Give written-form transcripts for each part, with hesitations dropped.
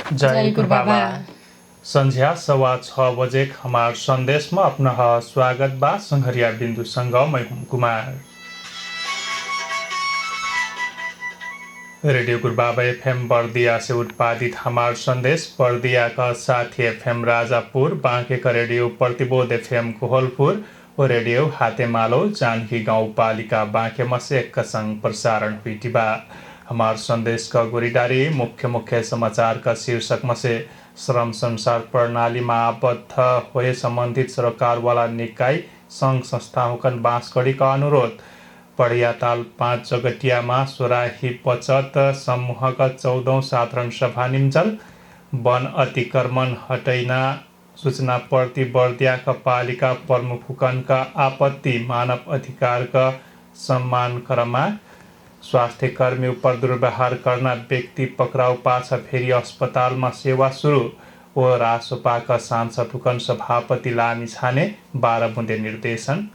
जय गुरु बाबा। संध्या 6:15 बजे हमार संदेश में अपना स्वागत बा। संघरिया बिंदु संग मैं कुमार। रेडियो गुरु बाबा एफएम बर्दिया से उत्पादित हमार संदेश बर्दिया का साथी एफएम राजापुर, बांके का रेडियो प्रतिबोध एफएम कोहलपुर और रेडियो हातेमालो जानकी गाउँपालिका बांके में से एक संग प्रसारण हुई बा। हमार संदेश का गुरीदारी मुख्य समाचार का शीर्षक में से श्रम संसार प्रणाली में आबद्ध हुए संबंधित सरकार वाला निकाय संघ संस्थाओं का बांसकड़ी का अनुरोध। पड़ियाताल 5 जगटिया में सोराही बचत समूह का 14औं साधारण सभा निम्जल। वन अतिक्रमण हटैना सूचना प्रति बर्दिया का पालिका प्रमुखन का आपत्ति। मानव अधिकार का सम्मान करमा स्वास्थ्य कर्मी ऊपर दुर्व्यवहार करना व्यक्ति पकड़ाउ पाछा फेरि अस्पताल में सेवा शुरू। और रासोपा का सांसद हुकन सभापति लामी छाने 12 बुंदे निर्देशन।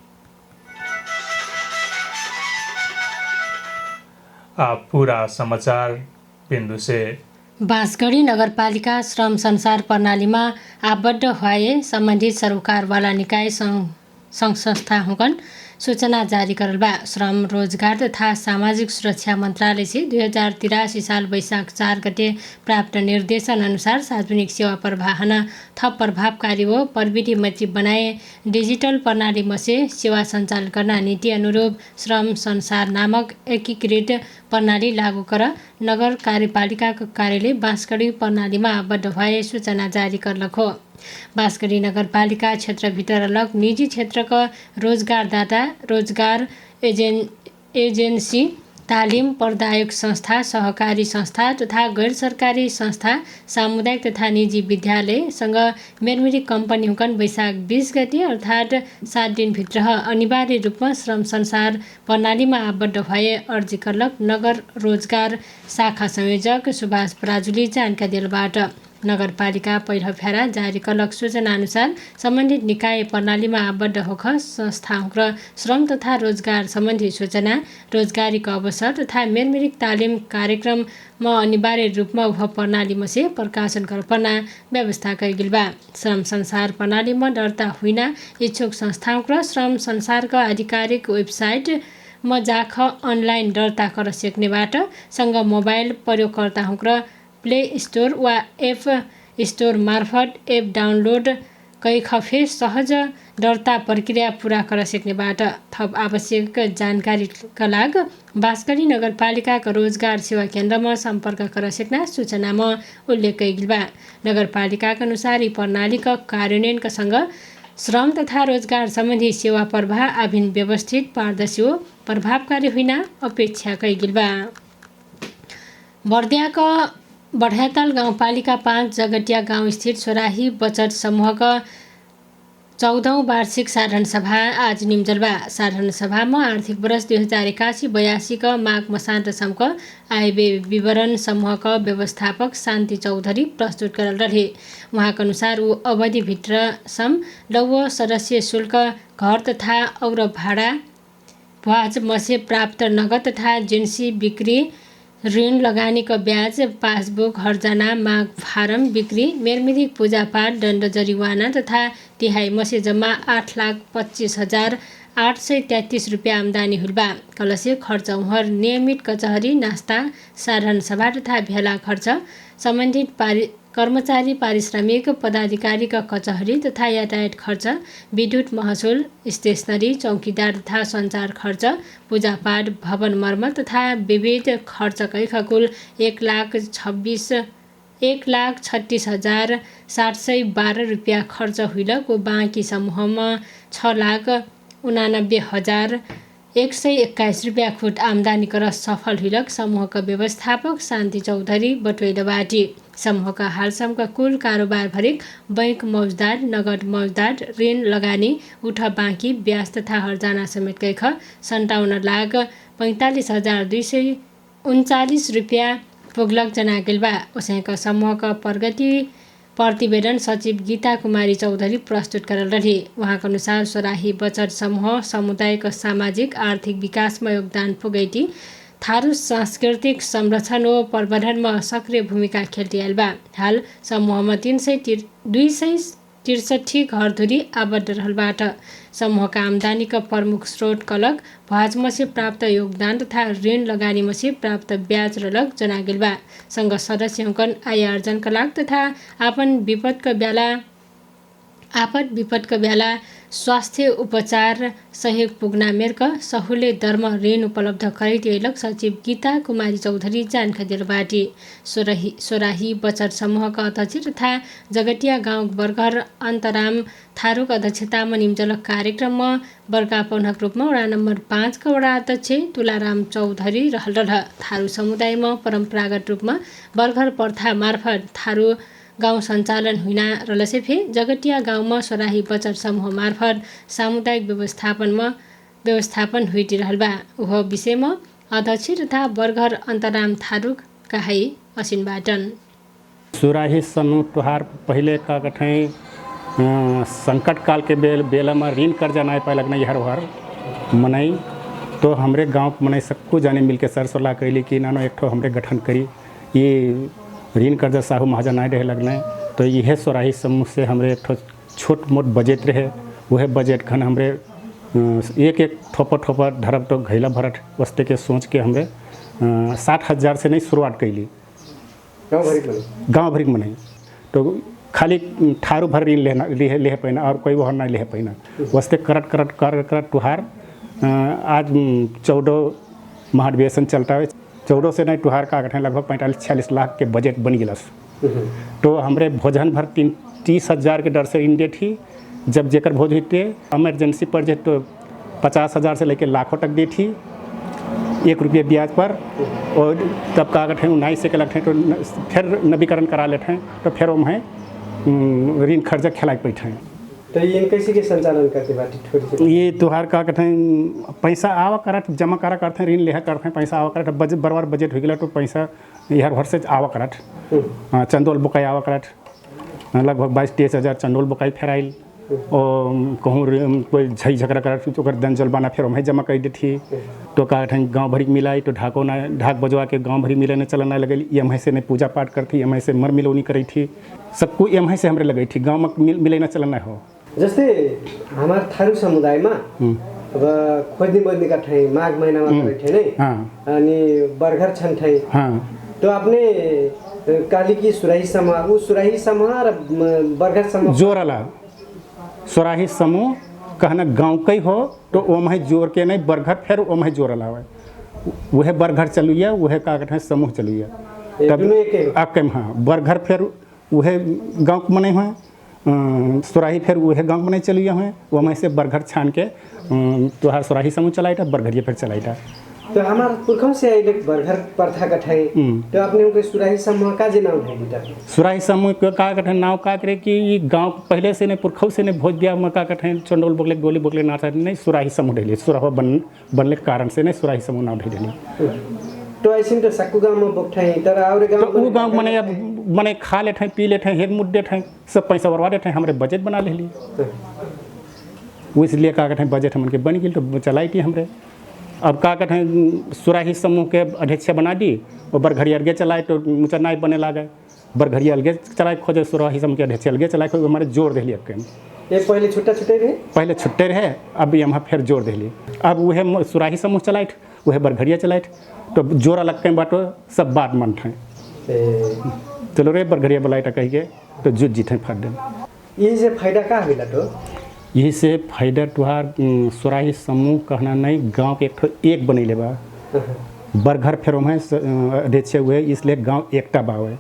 आप पूरा समाचार बिंदु से। बाँसगढी नगरपालिका श्रम संसार प्रणालीमा आबद्ध भए सम्बन्धित सरकारवाला निकाय संघ संस्था हुकन सूचना जारी करल बा। श्रम रोजगार तथा सामाजिक सुरक्षा मंत्रालय से 2083 साल वैशाख 4 गते प्राप्त निर्देशन अनुसार सार्वजनिक सेवा प्रवाहन थप प्रभावकारी व प्रविधि मची बनाए डिजिटल प्रणाली में से सेवा संचालन करना नीति अनुरूप श्रम संसार नामक एकीकृत प्रणाली लागू कर नगर कार्यपालिका कार्यालय बाँसगढी प्रणाली में आबद्ध भए सूचना जारी करलक हो। बाँसगढी नगरपालिका क्षेत्रभित्र अलग निजी क्षेत्रका रोजगारदाता, रोजगार एजेन्सी, तालिम प्रदायक संस्था, सहकारी संस्था तथा गैर सरकारी संस्था, सामुदायिक तथा निजी विद्यालयसँग मेरमिरी कम्पनी हुकन वैशाख 20 गते अर्थात् 7 दिनभित्र अनिवार्य रूपमा श्रम संसार प्रणालीमा आबद्ध भए अर्जी करलक नगर रोजगार शाखा संयोजक सुभाष पराजुली जानकारी दिलबाट। नगरपालिका पहिलो फेरा जारी करलक सूचना अनुसार सम्बन्धित निकाय प्रणालीमा आबद्ध होख संस्थाओं र श्रम तथा रोजगार सम्बन्धी सूचना, रोजगारीको अवसर तथा मेरमिरिक तालिम कार्यक्रममा अनिवार्य रूपमा उह प्रणालीमा से प्रकाशन गर्नुपर्ना व्यवस्था कैगिल बा। श्रम संसार प्रणालीमा दर्ता हुइना इच्छुक संस्थाओं र श्रम संसारका आधिकारिक वेबसाइट म जाख अनलाइन दर्ता कर सक्नेबाट सँग मोबाइल प्रयोगकर्ताहौँ र प्ले स्टोर वा एप स्टोर मार्फत एप डाउनलोड कैखफे सहज दर्ता प्रक्रिया पूरा कर सक्नेबाट। थप आवश्यक जानकारीका लागि बाँसगढी नगरपालिकाका रोजगार सेवा केन्द्रमा सम्पर्क कर सक्ना सूचनामा उल्लेख कैगिल बा। नगरपालिकाका अनुसार यी प्रणालीका कार्यान्वयनका सँग श्रम तथा रोजगार सम्बन्धी सेवा प्रवाह अभिन्न व्यवस्थित, पारदर्शी व प्रभावकारी हुन अपेक्षा कैगिल बा। बर्दियाका बढियाताल गाउँपालिका 5 जगटिया गाउँ स्थित सोराही बचत समूहका 14औं वार्षिक साधारण सभा आज निम्जल बा। साधारण सभामा आर्थिक वर्ष 2081-82 का माघ मसान्तसम्मको आय व्यय विवरण समूहका व्यवस्थापक शान्ति चौधरी प्रस्तुत करल रहे। उहाँका अनुसार ऊ अवधिभित्रसम्म लौह सदस्य शुल्क, घर तथा और भाडा, ब्याज मसे प्राप्त नगद तथा जिन्सी बिक्री, ऋण लगानीको ब्याज, पासबुक, हर्जाना, माग फारम बिक्री, मेरमिरिक पूजापाठ, दण्ड जरिवाना तथा तिहाई मसे जम्मा 8,25,833 रुपियाँ आमदानी हुलबा। कलसे खर्च उहर नियमित कचहरी, नास्ता, साधारण सभा तथा भेला खर्च, सम्बन्धित कर्मचारी पारिश्रमिक, पदाधिकारीका कचहरी तथा यातायात खर्च, विद्युत महसुल, स्टेसनरी, चौकीदार तथा सञ्चार खर्च, पूजापाठ, भवन मर्मत तथा विविध खर्च कैख कुल 1,36,712 रुपियाँ खर्च हुइलक। बाँकी समूहमा 6,89,121 रुपियाँ खुट आमदानी कर सफल हुइलक। समूहका व्यवस्थापक शान्ति चौधरी बटुइलबाटी समूहका हालसम्मका कुल कारोबार भरिक बैंक मौजदार, नगद मौजदार, ऋण लगानी, उठ बाँकी, ब्याज तथा हर्जाना समेत कैख 57,45,239 रुपियाँ पुगलक जनागिल बा। उसैका समूहका प्रगति प्रतिवेदन सचिव गीता कुमारी चौधरी प्रस्तुत करल रहे। उहाँका अनुसार सोराही बचत समूह समुदायको सामाजिक आर्थिक विकासमा योगदान पुगैटी थारू सांस्कृतिक संरक्षण व प्रवर्धनमा सक्रिय भूमिका खेल्टियाल बा। हाल समूहमा 263 घरधुरी आबद्ध रहलबाट समूहका आम्दानीका प्रमुख स्रोत कलक भ्वाजमसे प्राप्त योगदान तथा ऋण लगानीमसे प्राप्त ब्याज रलक जनागिल बा। संघ सदस्यकन आय आर्जनका लाग तथा आपद विपदका बेला स्वास्थ्य उपचार सहयोग पुग्ना मेरक सहुलियत दरमा ऋण उपलब्ध गराइदिएलक सचिव गीता कुमारी चौधरी जानकारी दिलबाटी। सोराही बचत समूहका अध्यक्ष तथा जगटिया गाउँ बर्गर अन्तराम थारूका अध्यक्षतामा निम्जलक कार्यक्रममा वर्गापनक रूपमा वडा नम्बर 5 का वडा अध्यक्ष तुलाराम चौधरी रहल। थारू समुदायमा परम्परागत रूपमा बर्गर प्रथा मार्फत थारू गाउँ सञ्चालन हुइना रलसे फे जगटिया गाउँमा सोराही बचत समूह मार्फत सामुदायिक व्यवस्थापन हुइटी रहल बा। उह विषयमा अध्यक्ष तथा बर्गर अन्तराम थारू कहाई असिनबाटन। सोराही समूह तुहार पहले का कठै संकट काल के बेला में ऋण कर्जा नहीं पाए लगना हर हर मनाई तो हमरे गांव मनाई सबको जाने मिलके सर सलाह कैली कि नानो एक ठो हमरे गठन करी ये ऋण कर्जा साहू महाजन नहीं रहे लगना तो यह सोराही समूह से हमरे एक ठो छोट मोट बजट रहे वह बजट खन हमरे एक ठोपर धरब तो घैला भरट वस्ते के सोच के हमरे 60,000 से नहीं शुरुआत कैली गाँव भरी मनाई तो खाली ठारू भर ऋण ले पैना और कोई वह नहीं ले पैना वस्ते करट तुहार आज 14 महाधिवेशन चलता है 14 से नहीं तुहार का गठन लगभग 45-46 लाख के बजट बन गिलस। तो हमरे भोजन भर 30,000 के डर से इन डेट ही जब जेकर भोज हुई इमरजेंसी पर जे तो 50,000 से लेकर लाखों तक दी थी 1 रुपये ब्याज पर और तब का गठन 19 से के लगते तो फिर नवीकरण करा लेते हैं तो फिर हम ऋण खर्चा खिला बैठे तो ये कैसे के संचालन करते बाटी थोड़ी ये तुहार का कहते हैं पैसा आवा करत जमा करा करते ऋण लेहा करते हैं पैसा आवा करत बजट बराबर बजट हो गया तो पैसा यार भर से आवा करत चंदोल बुकाई आवा करत लगभग 22-23 चंदोल बुकाई फेराइल और कहूँ कोई झई झगड़ा करत तो दन जलबाना फिर वहीं जमा कर देती तो का गाँव भरी मिलाई तो ढाक बजवा के गाँव भरी मिले चलना लगे एम से नहीं पूजा पाठ करती एम से मर मिलौनी करी थी सबको एम से हमरे लगी थी गाँव में मिले चलना हो जस्तै हमार थारू समुदायमा अब खोज्ने बज्नेका ठाई माघ महिनामा बैठे नै अनि बर्गर छन् ठाई तो आपने काली की सुराही समूह र बर्गर समूह जोरला सुराही समूह कहना गाँव कई हो तो ओम जोर के नहीं बर्गर फिर ओम जोरला है वह बर्गर चलुया वह का कहते हैं समूह चलुया तब आके हाँ बर्गर फिर वह गाँव मने हुए सुराही फिर वह गाँव में नहीं चली हुए वहाँ से बर्गर छान के तुहार सुराही समूह चलाई था बर्गरिया फिर चलाई था तो हमार पुरखों से आइले बर्गर प्रथा का ठाई तो आपने उनके सुराही समूह का जे नाम है सुराही समूह का कठन नाव का करे कि ये गांव पहले से नहीं पुरखों से नहीं भोज दिया में का कठन चंडोल बोले गोली बोले नाचा नहीं सुराही समूह ढेली सुराह बनने के कारण से नहीं सुराही समूह नाव ढेली तो ऐसे तो सकु गांव में बोकठाई तर और गांव तो वो गांव मने खा लेते हैं पी लेते हैं हेड मुद्दे थे सब पैसा बर्बाद देते हैं हमारे बजट बना ले ली वो इसलिए का कहते हैं बजट हमन के बन गई तो चलाई थी हमरे अब का कहते हैं सुराही समूह के अध्यक्ष बना दी और बरघरी अलगे चलाए तो मुचा नाई बने लागे बरघरी अलगे चलाए खोजे सुराही समूह के अध्यक्ष अलगे चलाए खोज हमारे जोड़ दे लिया ये पहले छुट्टे रहे अब यहाँ फिर जोड़ दे ली अब वह सुराही समूह चलाए वह बरघरिया चलाए तो जोरा लग के बाटो सब बात मन थे चलो रे बरघरिया बुलाई कहिए तो जुट जीते फट दे यही से फायदा का मिला तो यही से फायदा तुहार सुराही समूह कहना नहीं गांव के एक बने ले बा बरघर फिर में अध्यक्ष हुए इसलिए गांव एकता बा हुए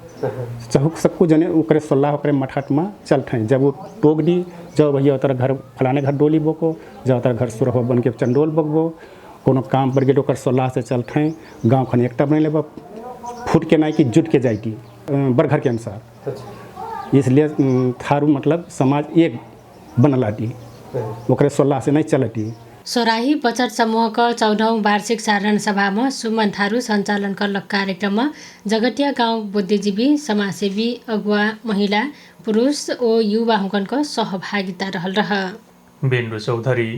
चहुक सबको जने ओकरे सलाह ओकरे मठाट में चलते हैं जब वो टोक दी जब भैया उतर घर फलाने घर डोली बोको जब उतर घर सुरह बन के चंडोल बकबो कोनो काम पर गेटो कर सलाह से चलते हैं गांव खन एकता बने ले फूट के नाई की जुट के जाएगी बरघर के अनुसार इसलिए थारू मतलब समाज एक बनलाटी ओकरे सलाह से नहीं चलती सोराही बचत समूहका 14औं वार्षिक साधारण सभामा सुमन थारू सञ्चालन करलक कार्यक्रममा जगटिया गाउँ बुद्धिजीवी समाजसेवी अगुवा महिला पुरुष ओ युवा हुकनको सहभागिता रहल रह। बिन्दु चौधरी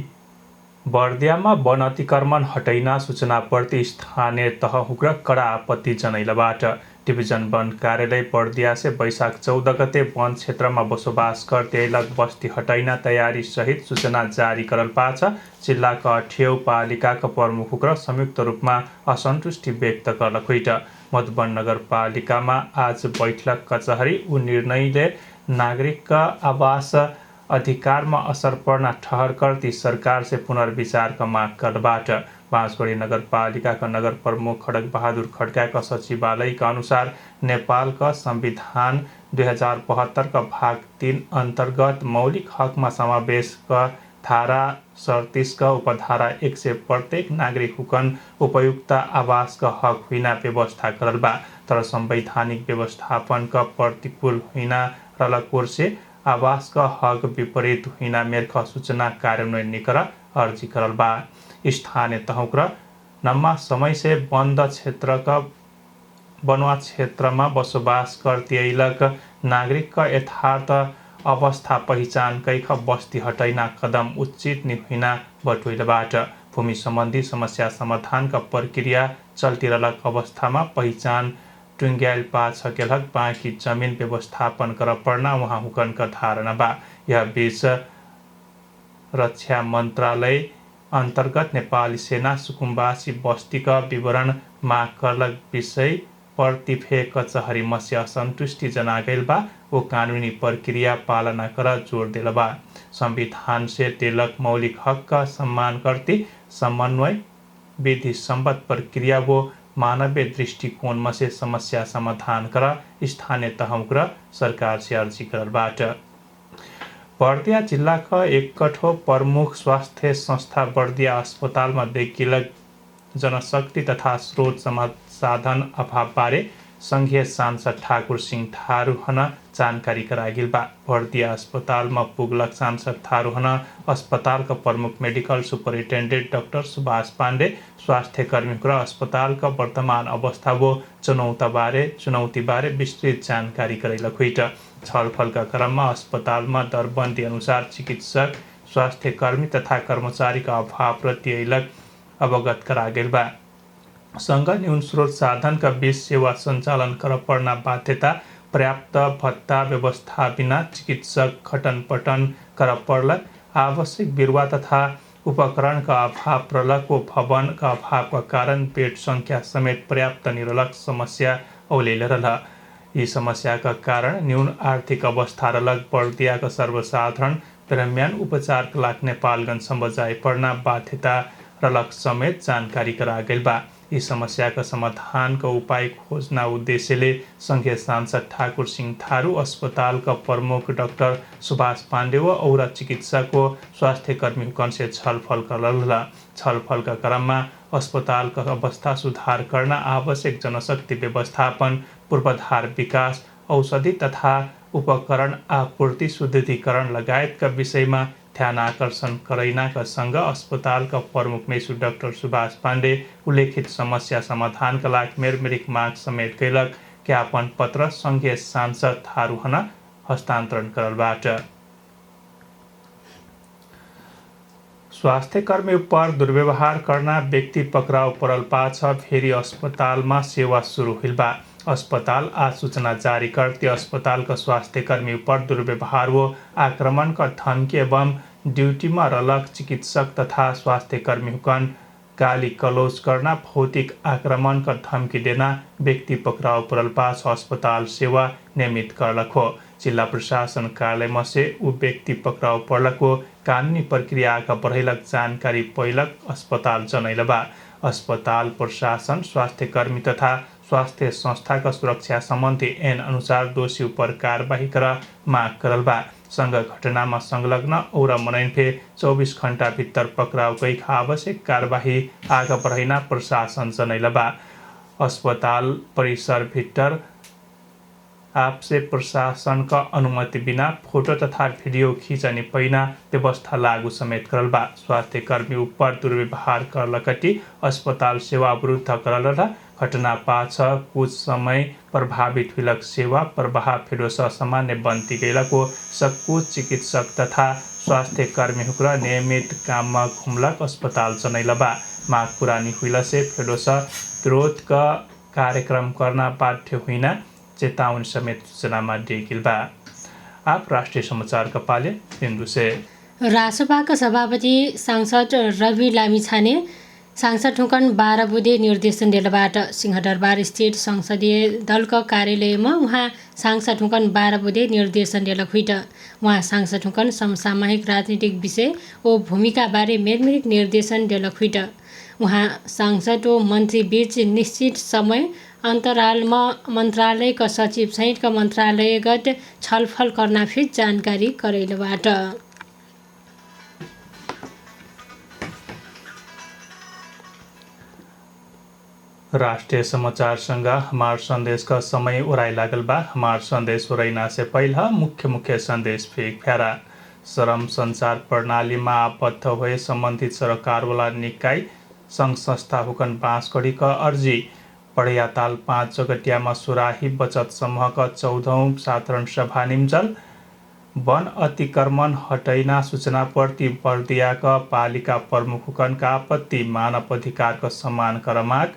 बर्दियामा वन अतिक्रमण हटैना सूचनाप्रति स्थानीय तह हुक्र कडा आपत्ति जनैलबाट डिभिजन वन कार्यालय बर्दिया से वैशाख 14 गते वन क्षेत्रमा बसोबास गर्दै लग बस्ती हटैना तयारी सहित सूचना जारी करल पाछ जिल्लाका 8औं पालिकाका प्रमुख हुक्र संयुक्त रूपमा असन्तुष्टि व्यक्त करल खुइट मधुबन नगरपालिकामा आज बैठक कचहरी उ निर्णयले नागरिकका आवास अधिकारमा असर पर्न ठहर करती सरकार से पुनर्विचारका माग करबाट बाँसगढी नगरपालिकाका नगर प्रमुख खड्ग बहादुर खड्काका सचिवालयका अनुसार नेपालका संविधान 2072 का भाग 3 अन्तर्गत मौलिक हकमा समावेशका धारा 37 का उपधारा 1 से प्रत्येक नागरिक हुकन उपयुक्त आवासका हक हुइना व्यवस्था करल बा तर संवैधानिक व्यवस्थापनका प्रतिकूल हुइना रलकोर से आवास का हक विपरीत हुइना मेर्ख सूचना कार्यान्वयन निकर अर्जी करल बा स्थानीय तहक्र लम्बा समय से बन्द क्षेत्रका वनवा क्षेत्रमा बसोबास गर्दियलक नागरिकका यथार्थ अवस्था पहिचान कैख बस्ती हटैना कदम उचित निहुइना बटुइलबाट भूमि सम्बन्धी समस्या समाधानका प्रक्रिया चल्तिरलक अवस्थामा पहिचान टुङ्ग्याल पाछ केलक बाँकी जमिन व्यवस्थापन कर पर्ना वहाँ हुकनका धारणा बा यह बीच रक्षा मन्त्रालय अन्तर्गत नेपाली सेना सुकुम्बासी बस्तीका विवरण माग करलक विषय प्रतिफे कचहरी मस्य असन्तुष्टि जनागैल बा वो कानूनी प्रक्रिया पालना कर जोड़ दिल बा संविधान से तिलक मौलिक हक का सम्मान करती समन्वय विधि सम्बद्ध प्रक्रिया वो मानवीय दृष्टिकोण से समस्या समाधान कर स्थानीय तहमुक्र सरकार से अर्जी करबाट बर्दिया जिल्लाका एक कठो प्रमुख स्वास्थ्य संस्था बर्दिया अस्पतालमा देखिलक जनशक्ति तथा स्रोत साधन अभाव बारे संघीय सांसद ठाकुर सिंह थारूहन जानकारी करागिल बा बर्दिया अस्पतालमा पुगलक सांसद थारूहन अस्पतालका प्रमुख medical superintendent doctor Subhash Pandey स्वास्थ्य कर्मी र अस्पतालका वर्तमान अवस्था वो चुनौती बारे विस्तृत जानकारी करैल खुइट छलफलका क्रममा अस्पतालमा दरबन्दी अनुसार चिकित्सक स्वास्थ्य कर्मी तथा कर्मचारीका अभाव प्रति अवगत करागेल बा संघ न्यून स्रोत साधन का बीच सेवा संचालन कर पर्ना बाध्यता पर्याप्त भत्ता व्यवस्था बिना चिकित्सक खटन पटन कर पर्लक आवश्यक बिरुवा तथा उपकरण का अभाव प्रलक व भवन का अभाव का कारण बेड संख्या समेत पर्याप्त निरलक समस्या औलेल रह यी समस्या का कारण न्यून आर्थिक अवस्था रलक बर्दिया का सर्वसाधारण दरमियान उपचार का लाग नेपालगंजसम्म जाय पर्ना बाध्यता रलक समेत जानकारी करा गइल बा यी समस्याका समाधानका उपाय खोज्न उद्देश्यले संघीय सांसद ठाकुर सिंह थारू अस्पतालका प्रमुख डाक्टर सुभाष पाण्डे व औरा चिकित्सक व स्वास्थ्य कर्मीगणसे छलफल करल छलफलका क्रममा अस्पतालका अवस्था सुधार गर्न आवश्यक जनशक्ति व्यवस्थापन पूर्वाधार विकास औषधि तथा उपकरण आपूर्ति शुद्धिकरण लगायतका विषयमा ध्यान आकर्षण करैनाका सँग अस्पतालका प्रमुख मेसु डाक्टर सुभाष पाण्डे उल्लेखित समस्या समाधानका लागि मेरमेरिक माग समेत कैलक ज्ञापन पत्र संघीय सांसद थारूहन हस्तान्तरण करलबाट स्वास्थ्य कर्मी पर दुर्व्यवहार करना व्यक्ति पक्राउ परल पाछ फेरि अस्पतालमा सेवा सुरु हुइल बा अस्पताल आज सूचना जारी करते अस्पताल का स्वास्थ्य कर्मी पर दुर्व्यवहार व आक्रमण का धमकी एवं ड्यूटी में रलक चिकित्सक तथा स्वास्थ्य कर्मी कन गाली गलौज करना भौतिक आक्रमण का धमकी देना व्यक्ति पक्राउ परल पाछ अस्पताल सेवा नियमित करलक हो जिला प्रशासन कार्यालय में से उ व्यक्ति पक्राउ परलक हो कानूनी प्रक्रिया का बढ़ैलक जानकारी पैलक अस्पताल जनैल बा अस्पताल प्रशासन स्वास्थ्य कर्मी तथा स्वास्थ्य संस्था का सुरक्षा संबंधी ऐन अनुसार दोषी पर कार्यवाही कर माग करल बा संघ घटना में संलग्न और मनैनफे 24 घंटा भीतर पक्राउ गई आवश्यक कार्यवाही आगा बढ़ैना प्रशासन जनैल बा अस्पताल परिसर भीतर आपसे प्रशासन का अनुमति बिना फोटो तथा वीडियो खींचने पैना व्यवस्था लागू समेत करल बा स्वास्थ्य कर्मी ऊपर दुर्व्यवहार करलकटी अस्पताल सेवा अवरुद्ध करल घटना पाछ कुछ समय प्रभावित हुइलक सेवा प्रवाह फेरो सामान्य बन्ती गइलको सब कुछ चिकित्सक तथा स्वास्थ्य कर्मी हुक्र नियमित काममा घुमलक अस्पताल चनैलबा माग पुरानी हुइला से फेडोस विरोध का कार्यक्रम करना बाध्य हुइना चेतावनी समेत सूचनामा डेकिलबा। आप राष्ट्रिय समाचार का पाले बिन्दु से रासपाका सभापति सांसद रवि लामिछाने सांसद ठुकन 12 बुधे निर्देशन दिलबाट सिंहदरबार स्थित संसदीय दलका कार्यालयमा उहाँ सांसद ठुकन 12 बुधे निर्देशन दिल खुइट उहाँ सांसद ठुकन समसामयिक राजनीतिक विषय ओ भूमिकाबारे मेरमेरिक निर्देशन दिल खुइट उहाँ सांसद ओ मन्त्री बीच निश्चित समय अन्तरालमा मन्त्रालयका सचिव सहितका मन्त्रालयगत छलफल गर्न फिर जानकारी करैलबाट। राष्ट्रिय समाचारसँग हमार संदेश का समय उड़ाई लागल बा। हमार संदेश उड़ैना से पहला मुख्य संदेश फेक फेरा श्रम संचार प्रणाली में आबद्ध हुए संबंधित सरकार वाला निकाय संघ संस्था हुकन बाँसकड़ी का अर्जी पढ़िया ताल 5 जगटियामा सुराही बचत समूह का 14औं साधारण सभा निम्जल वन अतिक्रमण हटैना सूचना प्रति बर्दिया का पालिका प्रमुख हुकन का आपत्ति मानव अधिकार का सम्मान करमाग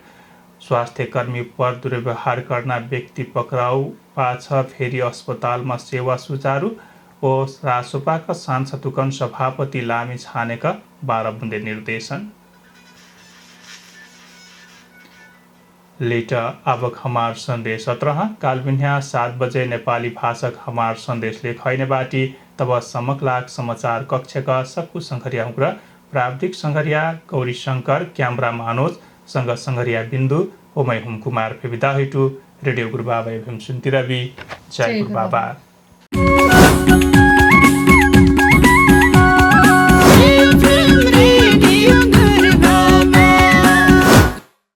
स्वास्थ्य कर्मी पर दुर्व्यवहार करना व्यक्ति पक्राउ पाछ फेरि अस्पताल में सेवा सुचारू और रासोपा का सांसद हुकन सभापति लामी छाने का 12 बुंदे निर्देशन। लेटर अब हमार संदेश 17 काल बिन्हा 7 बजे नेपाली भाषक हमार संदेश लेखैने बाटी तब समकलाग समाचार कक्ष का सक्कु संघरिया हुक्र प्राविधिक संघरिया गौरी शंकर क्यामरा मनोज संघ संघरिया बिन्दु ओमै हुम कुमार फेविदा हेटु रेडियो गुरुबाबा एफएम सुन्तिरबी जय गुरुबाबा।